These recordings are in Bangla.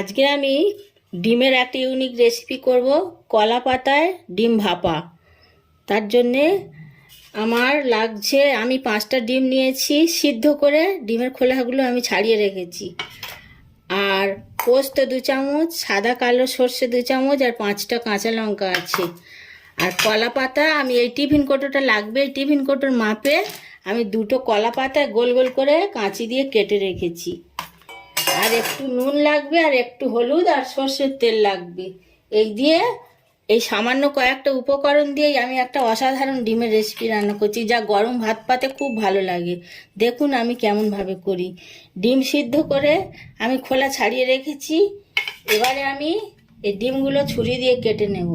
আজকে আমি ডিমের একটা ইউনিক রেসিপি করব, কলা পাতায় ডিম ভাপা। তার জন্যে আমার লাগছে, আমি 5টা ডিম নিয়েছি সিদ্ধ করে, ডিমের খোলাগুলো আমি ছাড়িয়ে রেখেছি। আর পোস্ত 2 চামচ, সাদা কালো সর্ষে 2 চামচ, আর 5টা কাঁচা লঙ্কা আছে। আর কলা পাতা আমি এই টিফিন কৌটোটা লাগবে, এই টিফিন কৌটোর মাপে আমি 2টো কলা পাতা গোল গোল করে কাঁচি দিয়ে কেটে রেখেছি। আর একটু নুন লাগবে, আর একটু হলুদ, আর সর্ষের তেল লাগবে। এই দিয়ে, এই সামান্য কয়েকটা উপকরণ দিয়েই আমি একটা অসাধারণ ডিমের রেসিপি রান্না করছি, যা গরম ভাত পাতে খুব ভালো লাগে। দেখুন আমি কেমনভাবে করি। ডিম সিদ্ধ করে আমি খোলা ছাড়িয়ে রেখেছি। এবারে আমি এই ডিমগুলো ছুরি দিয়ে কেটে নেব,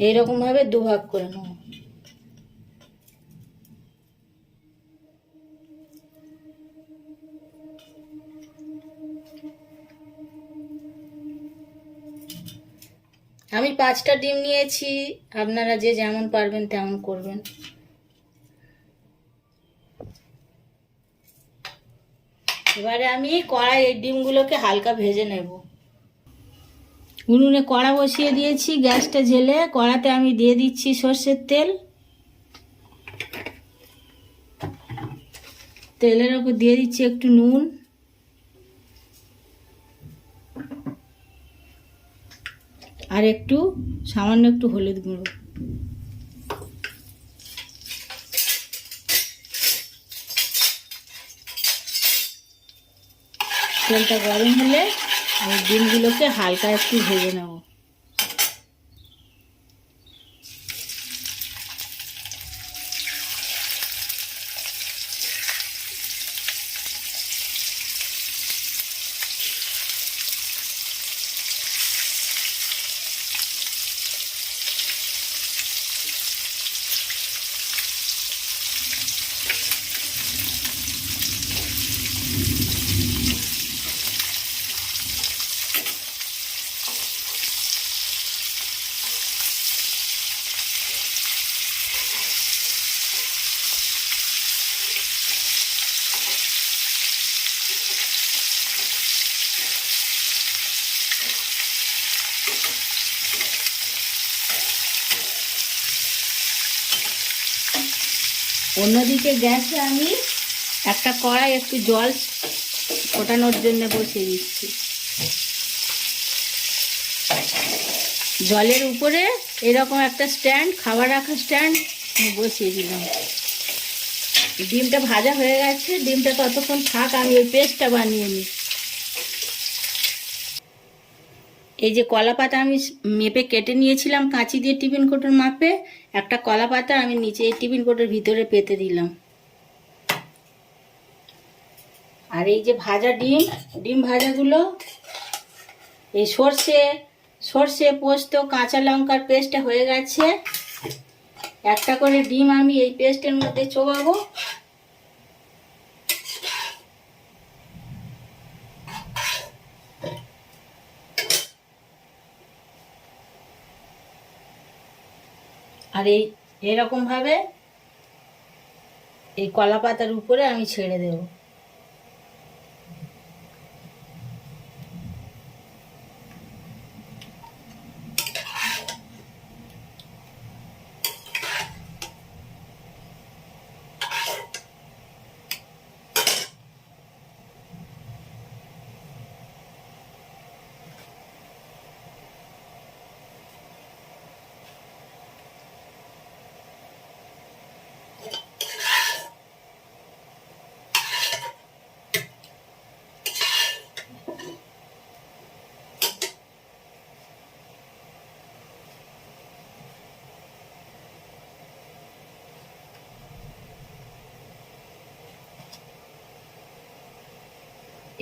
এইরকমভাবে 2 ভাগ করে নেব। আমি 5টা ডিম নিয়েছি, আপনারা যে যেমন পারবেন তেমন করবেন। এবারে আমি কড়াই এই ডিমগুলোকে হালকা ভেজে নেব। উনুনে কড়া বসিয়ে দিয়েছি, গ্যাসটা জ্বেলে কড়াতে আমি দিয়ে দিচ্ছি সর্ষের তেল। তেলের ওপর দিয়ে দিচ্ছি একটু নুন, আর একটু সামান্য একটু হলুদ গুঁড়ো। তেলটা গরম হলে আমি ডিমগুলোকে হালকা একটু ভেজে নেব। অন্যদিকে গ্যাসে আমি একটা কড়াই একটু জল ফোটানোর জন্য বসিয়ে দিচ্ছি। জলের উপরে এরকম একটা স্ট্যান্ড, খাবার রাখার স্ট্যান্ড বসিয়ে দিলাম। ডিমটা ভাজা হয়ে গেছে, ডিমটা ততক্ষণ থাক, আমি ওই পেস্টটা বানিয়ে নিই। এই যে কলা পাতা আমি মেপে কেটে নিয়েছিলাম কাঁচি দিয়ে টিফিন কৌটোর মাপে, একটা কলা পাতা আমি নিচে এই টিফিন কৌটোর ভিতরে পেতে দিলাম। আর এই যে ভাজা ডিম ভাজাগুলো, এই সর্ষে পোস্ত কাঁচা লঙ্কার পেস্টটা হয়ে গেছে। একটা করে ডিম আমি এই পেস্টের মধ্যে চোবাবো। আর এরকম ভাবে এই কলা পাতার উপরে আমি ছেড়ে দেব।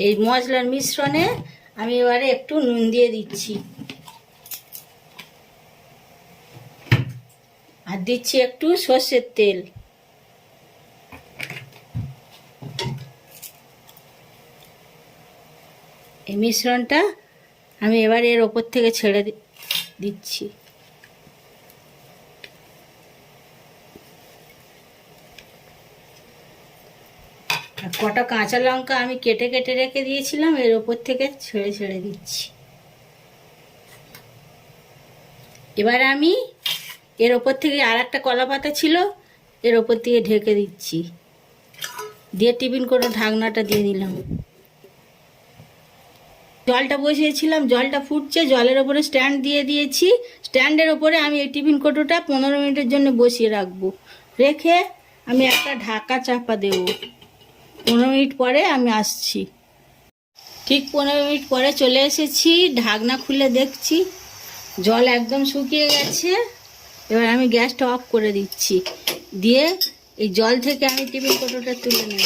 এই মশলার মিশ্রণে আমি এবারে একটু নুন দিয়ে দিচ্ছি, আর দিচ্ছি একটু সর্ষের তেল। এই মিশ্রণটা আমি এবার এর ওপর থেকে ছেড়ে দিচ্ছি। আর কটা কাঁচা লঙ্কা আমি কেটে কেটে রেখে দিয়েছিলাম, এর ওপর থেকে ছেড়ে ছেড়ে দিচ্ছি। এবার আমি এর ওপর থেকে আর একটা কলা পাতা ছিল, এর ওপর থেকে ঢেকে দিচ্ছি, দিয়ে টিফিন করে ঢাকনাটা দিয়ে দিলাম। জলটা বসিয়েছিলাম, জলটা ফুটছে, জলের ওপরে স্ট্যান্ড দিয়ে দিয়েছি। স্ট্যান্ডের ওপরে আমি এই টিফিন কৌটোটা 15 মিনিটের জন্য বসিয়ে রাখবো। রেখে আমি একটা ঢাকা চাপা দেব। 15 মিনিট পরে আমি আসছি। ঠিক 15 মিনিট পরে চলে এসেছি, ঢাকনা খুলে দেখছি জল একদম শুকিয়ে গেছে। এবার আমি গ্যাসটা অফ করে দিচ্ছি, দিয়ে এই জল থেকে আমি টিফিন কৌটোটা তুলে নেব।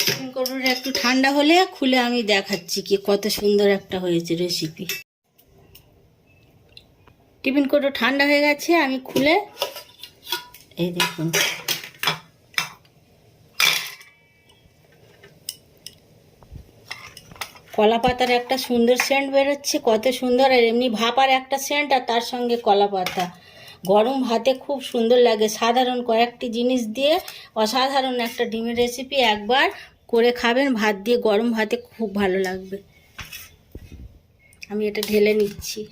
টিফিন কৌটোটা একটু ঠান্ডা হলে খুলে আমি দেখাচ্ছি কি কত সুন্দর একটা হয়েছে রেসিপি। টিফিন কৌটো ঠান্ডা হয়ে গেছে, আমি খুলে এই দেখুন কলা পাতার একটা সুন্দর সেন্ট বেরোচ্ছে, কত সুন্দর। আর এমনি ভাপার একটা সেন্ট, আর তার সঙ্গে কলা পাতা। গরম ভাতে খুব সুন্দর লাগে। সাধারণ কয়েকটি জিনিস দিয়ে অসাধারণ একটা ডিমের রেসিপি একবার করে খাবেন, ভাত দিয়ে গরম ভাতে খুব ভালো লাগবে। আমি এটা ঢেলে নিচ্ছি।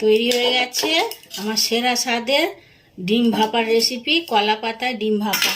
তৈরি হয়ে গেছে আমার সেরা স্বাদের ডিম ভাপার রেসিপি, কলা পাতায় ডিম ভাপা।